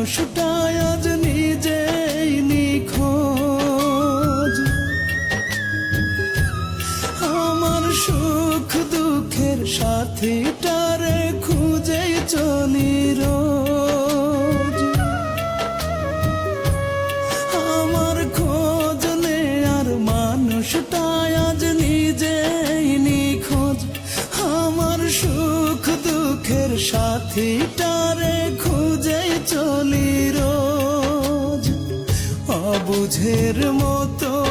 মানুষটাই আজ নিজেই নিখোঁজ। আমার সুখ দুঃখের সাথীটারে খুঁজেই চলি রোজ। আমার খোঁজ নেয়ার মানুষটাই আজ নিজেই নিখোঁজ। আমার সুখ দুঃখের সাথীটারে খুঁজেই চলি রোজ। অবুঝের মতো